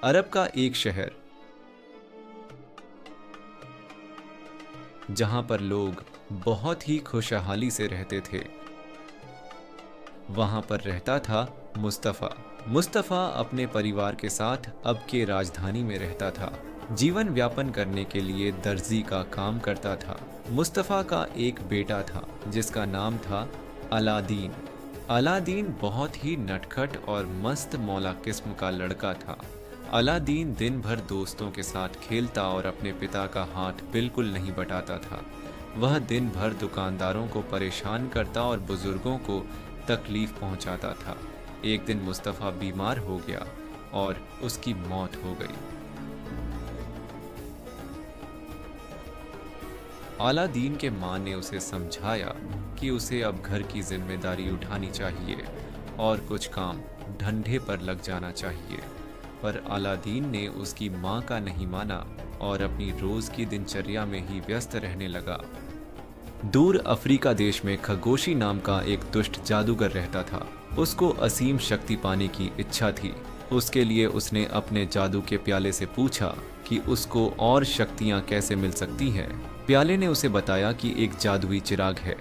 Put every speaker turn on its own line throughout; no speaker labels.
अरब का एक शहर जहां पर लोग बहुत ही खुशहाली से रहते थे, वहां पर रहता था मुस्तफ़ा। मुस्तफ़ा अपने परिवार के साथ अब के राजधानी में रहता था। जीवन व्यापन करने के लिए दर्जी का काम करता था। मुस्तफ़ा का एक बेटा था जिसका नाम था अलादीन। अलादीन बहुत ही नटखट और मस्त मौला किस्म का लड़का था। अलादीन दिन भर दोस्तों के साथ खेलता और अपने पिता का हाथ बिल्कुल नहीं बटाता था। वह दिन भर दुकानदारों को परेशान करता और बुजुर्गों को तकलीफ पहुंचाता था। एक दिन मुस्तफ़ा बीमार हो गया और उसकी मौत हो गई। अलादीन के माँ ने उसे समझाया कि उसे अब घर की जिम्मेदारी उठानी चाहिए और कुछ काम धंधे पर लग जाना चाहिए, पर अलादीन ने उसकी माँ का नहीं माना और अपनी रोज की दिनचर्या में ही व्यस्त रहने लगा। दूर अफ्रीका देश में खगोशी नाम का एक दुष्ट जादूगर रहता था। उसको असीम शक्ति पाने की इच्छा थी। उसके लिए उसने अपने जादू के प्याले से पूछा कि उसको और शक्तियां कैसे मिल सकती हैं। प्याले ने उसे बताया कि एक जादुई चिराग है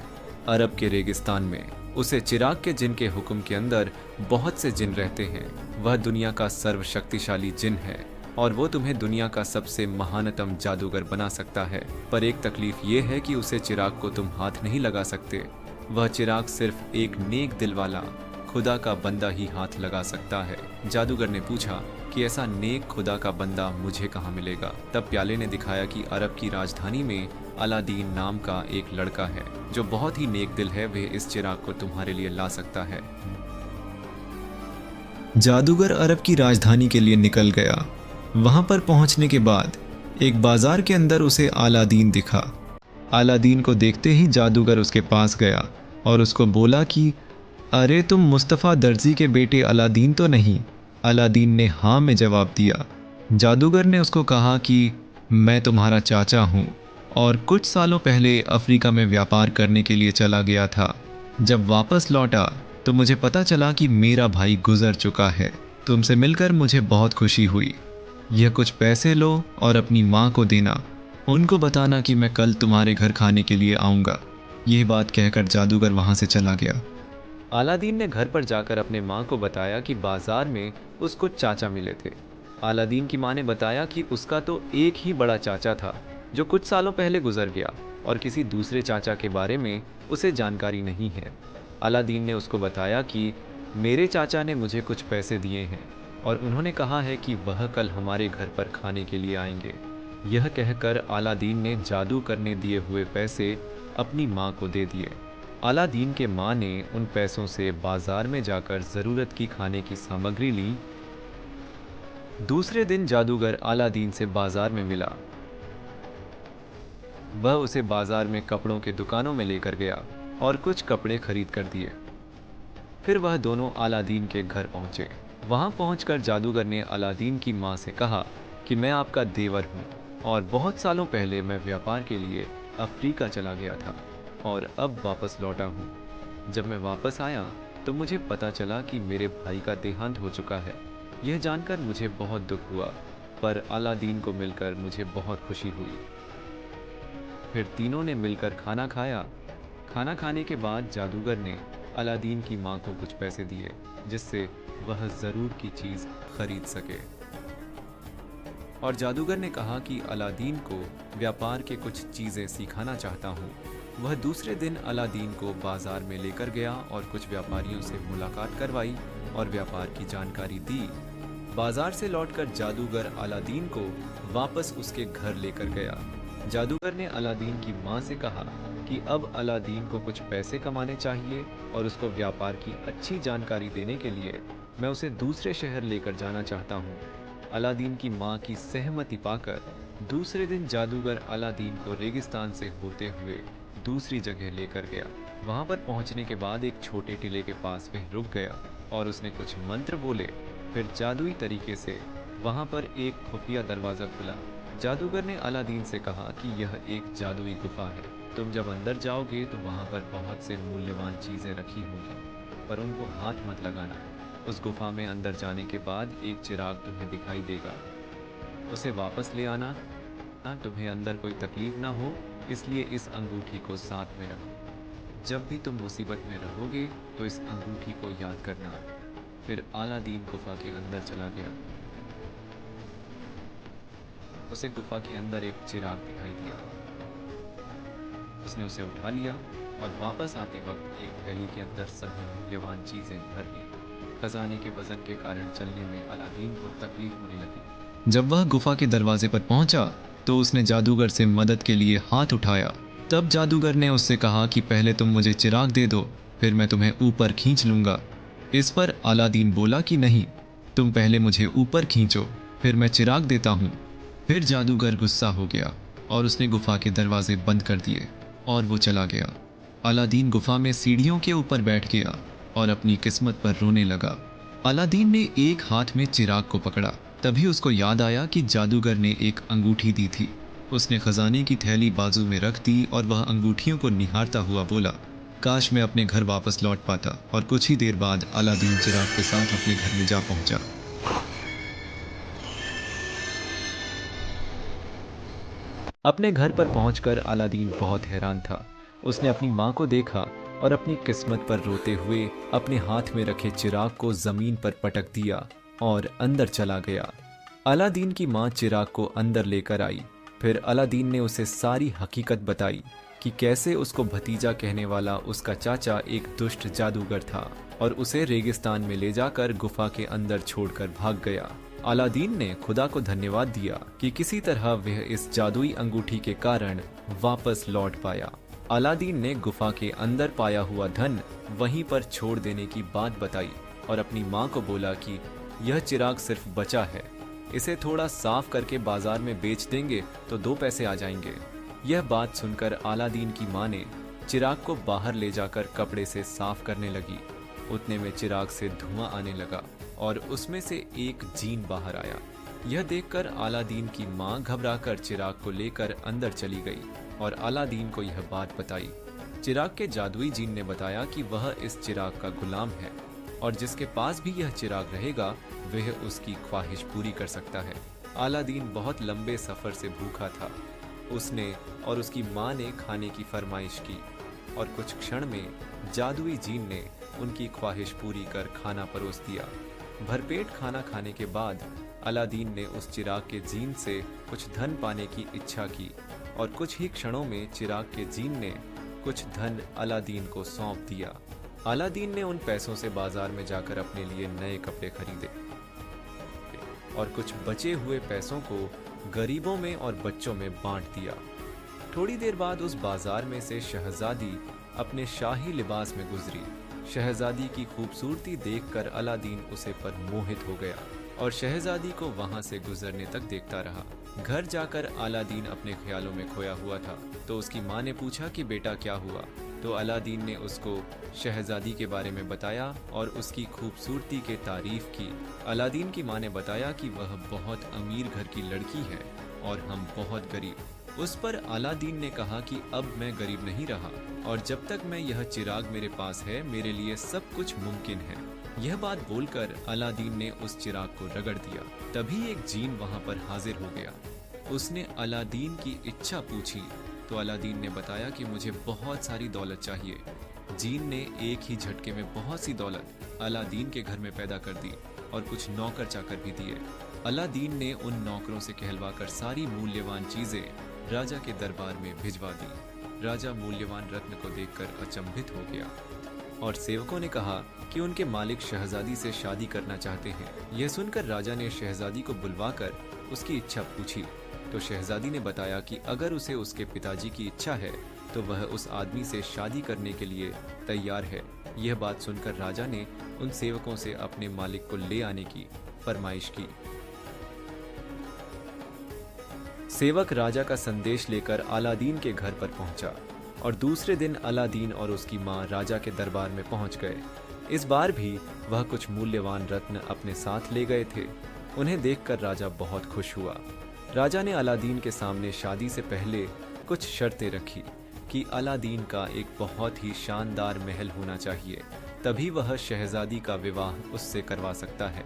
अरब के रेगिस्तान में। उसे चिराग के जिन के हुक्म के अंदर बहुत से जिन रहते हैं। वह दुनिया का सर्वशक्तिशाली जिन है और वो तुम्हें दुनिया का सबसे महानतम जादूगर बना सकता है। पर एक तकलीफ ये है कि उसे चिराग को तुम हाथ नहीं लगा सकते। वह चिराग सिर्फ एक नेक दिल वाला खुदा का बंदा ही हाथ लगा सकता है। जादूगर ने पूछा कि ऐसा नेक खुदा का बंदा मुझे कहाँ मिलेगा। तब प्याले ने दिखाया कि अरब की राजधानी में अलादीन नाम का एक लड़का है जो बहुत ही नेक दिल है। वह इस चिराग को तुम्हारे लिए ला सकता है। जादूगर अरब की राजधानी के लिए निकल गया। वहां पर पहुंचने के बाद एक बाजार के अंदर उसे अलादीन दिखा। अलादीन को देखते ही जादूगर उसके पास गया और उसको बोला कि अरे तुम मुस्तफ़ा दर्जी के बेटे अलादीन तो नहीं। अलादीन ने हाँ में जवाब दिया। जादूगर ने उसको कहा कि मैं तुम्हारा चाचा हूँ और कुछ सालों पहले अफ्रीका में व्यापार करने के लिए चला गया था। जब वापस लौटा तो मुझे पता चला कि मेरा भाई गुजर चुका है। तुमसे मिलकर मुझे बहुत खुशी हुई। यह कुछ पैसे लो और अपनी माँ को देना। उनको बताना कि मैं कल तुम्हारे घर खाने के लिए आऊँगा। यह बात कहकर जादूगर वहाँ से चला गया। अलादीन ने घर पर जाकर अपने माँ को बताया कि बाजार में उसको चाचा मिले थे। अलादीन की माँ ने बताया कि उसका तो एक ही बड़ा चाचा था जो कुछ सालों पहले गुजर गया और किसी दूसरे चाचा के बारे में उसे जानकारी नहीं है। अलादीन ने उसको बताया कि मेरे चाचा ने मुझे कुछ पैसे दिए हैं और उन्होंने कहा है कि वह कल हमारे घर पर खाने के लिए आएंगे। यह कहकर अलादीन ने जादू करने दिए हुए पैसे अपनी माँ को दे दिए। अलादीन के माँ ने उन पैसों से बाजार में जाकर ज़रूरत की खाने की सामग्री ली। दूसरे दिन जादूगर अलादीन से बाजार में मिला। वह उसे बाजार में कपड़ों के दुकानों में लेकर गया और कुछ कपड़े खरीद कर दिए। फिर वह दोनों अलादीन के घर पहुंचे। वहां पहुंचकर जादूगर ने अलादीन की माँ से कहा कि मैं आपका देवर हूँ और बहुत सालों पहले मैं व्यापार के लिए अफ्रीका चला गया था और अब वापस लौटा हूँ। जब मैं वापस आया तो मुझे पता चला कि मेरे भाई का देहांत हो चुका है। यह जानकर मुझे बहुत दुख हुआ, पर अलादीन को मिलकर मुझे बहुत खुशी हुई। फिर तीनों ने मिलकर खाना खाया। खाना खाने के बाद जादूगर ने अलादीन की माँ को कुछ पैसे दिए जिससे वह ज़रूर की चीज़ खरीद सके। और जादूगर ने कहा कि अलादीन को व्यापार के कुछ चीज़ें सिखाना चाहता हूँ। वह दूसरे दिन अलादीन को बाजार में लेकर गया और कुछ व्यापारियों से मुलाकात करवाई और व्यापार की जानकारी दी। बाजार से लौटकर जादूगर अलादीन को वापस उसके घर लेकर गया। जादूगर ने अलादीन की माँ से कहा कि अब अलादीन को कुछ पैसे कमाने चाहिए और उसको व्यापार की अच्छी जानकारी देने के लिए मैं उसे दूसरे शहर लेकर जाना चाहता हूँ। अलादीन की माँ की सहमति पाकर दूसरे दिन जादूगर अलादीन को रेगिस्तान से होते हुए दूसरी जगह लेकर गया। वहां पर पहुंचने के बाद एक छोटे टीले के पास वह रुक गया और उसने कुछ मंत्र बोले। फिर जादुई तरीके से वहां पर एक खुफिया दरवाज़ा खुला। जादूगर ने अलादीन से कहा कि यह एक जादुई गुफा है। तुम जब अंदर जाओगे तो वहां पर बहुत से मूल्यवान चीज़ें रखी होंगी, पर उनको हाथ मत लगाना। उस गुफा में अंदर जाने के बाद एक चिराग तुम्हें दिखाई देगा, उसे वापस ले आना। तुम्हें अंदर कोई तकलीफ ना हो, इसलिए इस अंगूठी को साथ में रखो। जब भी तुम मुसीबत में रहोगे तो इस अंगूठी को याद करना। फिर अलादीन गुफा के अंदर चला गया। उसे गुफा के अंदर एक चिराग दिखाई दिया। उसने उसे उठा लिया और वापस आते वक्त एक थैली के अंदर सभी मूल्यवान चीजें भर ली। खजाने के वजन के कारण चलने में अलादीन को तकलीफ होने लगी। जब वह गुफा के दरवाजे पर पहुंचा तो उसने जादूगर से मदद के लिए हाथ उठाया। तब जादूगर ने उससे कहा कि पहले तुम मुझे चिराग दे दो, फिर मैं तुम्हें ऊपर खींच लूंगा। इस पर अलादीन बोला कि नहीं, तुम पहले मुझे ऊपर खींचो, फिर मैं चिराग देता हूँ। फिर जादूगर गुस्सा हो गया और उसने गुफा के दरवाजे बंद कर दिए और वो चला गया। अलादीन गुफा में सीढ़ियों के ऊपर बैठ गया और अपनी किस्मत पर रोने लगा। अलादीन ने एक हाथ में चिराग को पकड़ा। तभी उसको याद आया कि जादूगर ने एक अंगूठी दी थी। उसने खजाने की थैली बाजू में रख दी और वह अंगूठियों को निहारता हुआ बोला, काश मैं अपने घर वापस लौट पाता। और कुछ ही देर बाद अलादीन चिराग के साथ अपने घर में जा पहुंचा। अपने घर पर पहुंचकर अलादीन बहुत हैरान था। उसने अपनी माँ को देखा और अपनी किस्मत पर रोते हुए अपने हाथ में रखे चिराग को जमीन पर पटक दिया और अंदर चला गया। अलादीन की माँ चिराग को अंदर लेकर आई। फिर अलादीन ने उसे सारी हकीकत बताई कि कैसे उसको भतीजा कहने वाला उसका चाचा एक दुष्ट जादूगर था और उसे रेगिस्तान में ले जाकर गुफा के अंदर छोड़कर भाग गया। अलादीन ने खुदा को धन्यवाद दिया कि किसी तरह वह इस जादुई अंगूठी के कारण वापस लौट पाया। अलादीन ने गुफा के अंदर पाया हुआ धन वहीं पर छोड़ देने की बात बताई और अपनी माँ को बोला कि यह चिराग सिर्फ बचा है, इसे थोड़ा साफ करके बाजार में बेच देंगे तो 2 पैसे आ जाएंगे। यह बात सुनकर अलादीन की माँ ने चिराग को बाहर ले जाकर कपड़े से साफ करने लगी। उतने में चिराग से धुआं आने लगा और उसमें से एक जीन बाहर आया। यह देखकर अलादीन की माँ घबराकर चिराग को लेकर अंदर चली गई और अलादीन को यह बात बताई। चिराग के जादुई जीन ने बताया कि वह इस चिराग का गुलाम है और जिसके पास भी यह चिराग रहेगा वह उसकी ख्वाहिश पूरी कर सकता है। अलादीन बहुत लंबे सफर से भूखा था। उसने और उसकी माँ ने खाने की फरमाइश की और कुछ क्षण में जादुई जीन ने उनकी ख्वाहिश पूरी कर खाना परोस दिया। भरपेट खाना खाने के बाद अलादीन ने उस चिराग के जीन से कुछ धन पाने की इच्छा की और कुछ ही क्षणों में चिराग के जीन ने कुछ धन अलादीन को सौंप दिया। अलादीन ने उन पैसों से बाजार में जाकर अपने लिए नए कपड़े खरीदे और कुछ बचे हुए पैसों को गरीबों में और बच्चों में बांट दिया। थोड़ी देर बाद उस बाजार में से शहजादी अपने शाही लिबास में गुजरी। शहजादी की खूबसूरती देखकर अलादीन उसे पर मोहित हो गया और शहजादी को वहां से गुजरने तक देखता रहा। घर जाकर अलादीन अपने ख्यालों में खोया हुआ था तो उसकी माँ ने पूछा कि बेटा क्या हुआ। तो अलादीन ने उसको शहजादी के बारे में बताया और उसकी खूबसूरती के तारीफ की। अलादीन की माँ ने बताया कि वह बहुत अमीर घर की लड़की है और हम बहुत गरीब। उस पर अलादीन ने कहा कि अब मैं गरीब नहीं रहा और जब तक मैं यह चिराग मेरे पास है मेरे लिए सब कुछ मुमकिन है। यह बात बोलकर अलादीन ने उस चिराग को रगड़ दिया। तभी एक जीन वहां पर हाजिर हो गया। उसने अलादीन की इच्छा पूछी तो अलादीन ने बताया कि मुझे बहुत सारी दौलत चाहिए। जीन ने एक ही झटके में बहुत सी दौलत अलादीन के घर में पैदा कर दी और कुछ नौकर चाकर भी दिए। अलादीन ने उन नौकरों से कहलवाकर सारी मूल्यवान चीजें राजा के दरबार में भिजवा दी। राजा मूल्यवान रत्न को देखकर अचंभित हो गया और सेवकों ने कहा कि उनके मालिक शहजादी से शादी करना चाहते हैं। यह सुनकर राजा ने शहजादी को बुलवाकर उसकी इच्छा पूछी तो शहजादी ने बताया कि अगर उसे उसके पिताजी की इच्छा है तो वह उस आदमी से शादी करने के लिए तैयार है। यह बात सुनकर राजा ने उन सेवकों से अपने मालिक को ले आने की फरमाइश की। सेवक राजा का संदेश लेकर अलादीन के घर पर पहुंचा और दूसरे दिन अलादीन और उसकी मां राजा के दरबार में पहुंच गए। इस बार भी वह कुछ मूल्यवान रत्न अपने साथ ले गए थे। उन्हें देखकर राजा बहुत खुश हुआ। राजा ने अलादीन के सामने शादी से पहले कुछ शर्तें रखी कि अलादीन का एक बहुत ही शानदार महल होना चाहिए तभी वह शहजादी का विवाह उससे करवा सकता है।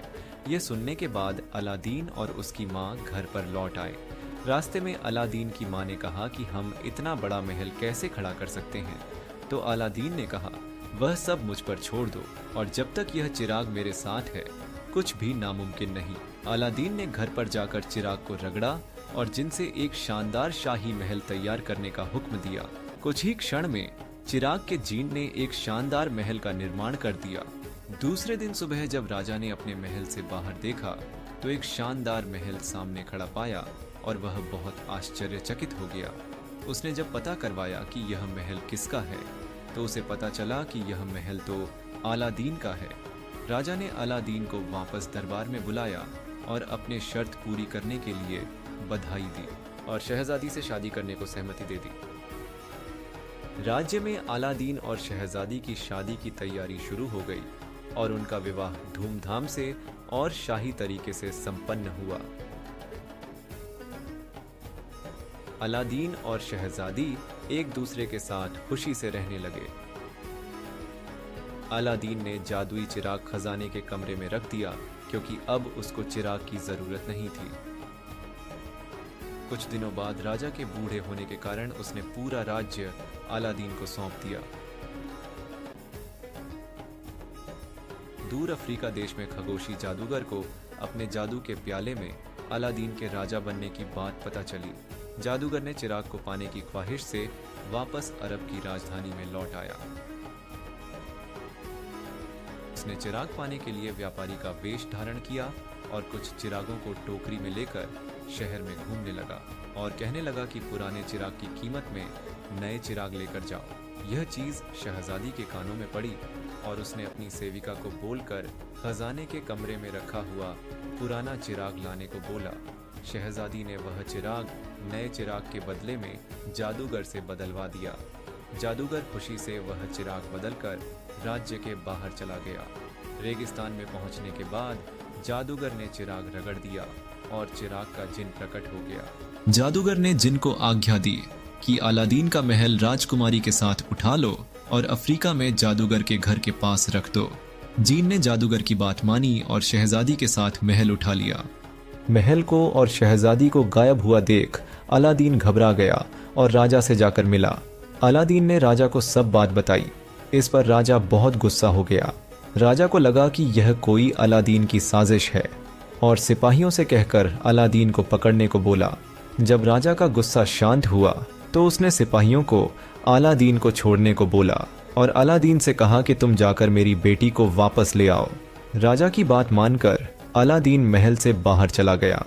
यह सुनने के बाद अलादीन और उसकी माँ घर पर लौट आए। रास्ते में अलादीन की माँ ने कहा कि हम इतना बड़ा महल कैसे खड़ा कर सकते हैं। तो अलादीन ने कहा, वह सब मुझ पर छोड़ दो, और जब तक यह चिराग मेरे साथ है कुछ भी नामुमकिन नहीं। अलादीन ने घर पर जाकर चिराग को रगड़ा और जिनसे एक शानदार शाही महल तैयार करने का हुक्म दिया। कुछ ही क्षण में चिराग के जीन ने एक शानदार महल का निर्माण कर दिया। दूसरे दिन सुबह जब राजा ने अपने महल से बाहर देखा तो एक शानदार महल सामने खड़ा पाया और वह बहुत आश्चर्यचकित हो गया। उसने जब पता करवाया कि यह महल किसका है तो उसे पता चला कि यह महल तो अलादीन का है। राजा ने अलादीन को वापस दरबार में बुलाया और अपने शर्त पूरी करने के लिए बधाई दी और शहजादी से शादी करने को सहमति दे दी। राज्य में अलादीन और शहजादी की शादी की तैयारी शुरू हो गई और उनका विवाह धूमधाम से और शाही तरीके से संपन्न हुआ। अलादीन और शहजादी एक दूसरे के साथ खुशी से रहने लगे। अलादीन ने जादुई चिराग खजाने के कमरे में रख दिया क्योंकि अब उसको चिराग की जरूरत नहीं थी। कुछ दिनों बाद राजा के बूढ़े होने के कारण उसने पूरा राज्य अलादीन को सौंप दिया। दूर अफ्रीका देश में खगोशी जादूगर को अपने जादू के प्याले में अलादीन के राजा बनने की बात पता चली। जादूगर ने चिराग को पाने की ख्वाहिश से वापस अरब की राजधानी में लौट आया। उसने चिराग पाने के लिए व्यापारी का वेश धारण किया और कुछ चिरागों को टोकरी में लेकर शहर में घूमने लगा और कहने लगा कि पुराने चिराग की कीमत में नए चिराग लेकर जाओ। यह चीज शहजादी के कानों में पड़ी और उसने अपनी सेविका को बोलकर खजाने के कमरे में रखा हुआ पुराना चिराग लाने को बोला। शहजादी ने वह चिराग नए चिराग के बदले में जादूगर से बदलवा दिया। जादूगर खुशी से वह चिराग बदलकर राज्य के बाहर चला गया। रेगिस्तान में पहुंचने के बाद जादूगर ने चिराग रगड़ दिया और चिराग का जिन प्रकट हो गया। जादूगर ने जिन को आज्ञा दी कि अलादीन का महल राजकुमारी के साथ उठा लो और अफ्रीका में जादूगर के घर के पास रख दो। जीन ने जादूगर की बात मानी और शहजादी के साथ महल उठा लिया। महल को और शहजादी को गायब हुआ देख अलादीन घबरा गया और राजा से जाकर मिला। अलादीन ने राजा को सब बात बताई। इस पर राजा बहुत गुस्सा हो गया। राजा को लगा कि यह कोई अलादीन की साजिश है और सिपाहियों से कहकर अलादीन को पकड़ने को बोला। जब राजा का गुस्सा शांत हुआ तो उसने सिपाहियों को अलादीन को छोड़ने को बोला और अलादीन से कहा कि तुम जाकर मेरी बेटी को वापस ले आओ। राजा की बात मानकर अलादीन महल से बाहर चला गया।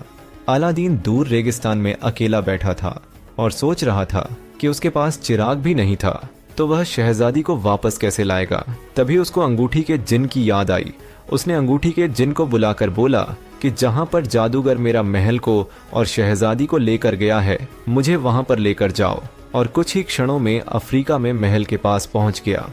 अलादीन दूर रेगिस्तान में अकेला बैठा था और सोच रहा था कि उसके पास चिराग भी नहीं था तो वह शहजादी को वापस कैसे लाएगा। तभी उसको अंगूठी के जिन की याद आई। उसने अंगूठी के जिन को बुलाकर बोला कि जहां पर जादूगर मेरा महल को और शहजादी को लेकर गया है मुझे वहां पर लेकर जाओ। और कुछ ही क्षणों में अफ्रीका में महल के पास पहुंच गया।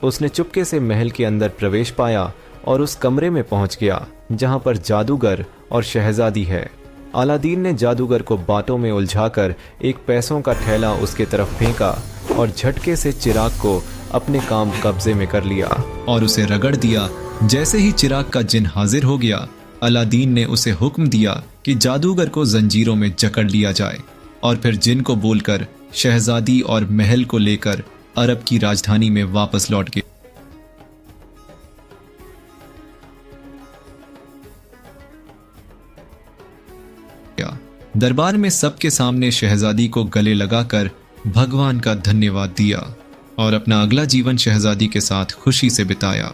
उसने चुपके से महल के अंदर प्रवेश पाया और उस कमरे में पहुंच गया जहां पर जादूगर और शहजादी है। अलादीन ने जादूगर को बातों में उलझाकर एक पैसों का थैला उसके तरफ फेंका और झटके से चिराग को अपने काम कब्जे में कर लिया और उसे रगड़ दिया। जैसे ही चिराग का जिन हाजिर हो गया, अलादीन ने उसे हुक्म दिया कि जादूगर को जंजीरों में जकड़ लिया जाए और फिर जिन को बोलकर शहजादी और महल को लेकर अरब की राजधानी में वापस लौट गया। दरबार में सबके सामने शहजादी को गले लगाकर भगवान का धन्यवाद दिया और अपना अगला जीवन शहजादी के साथ खुशी से बिताया।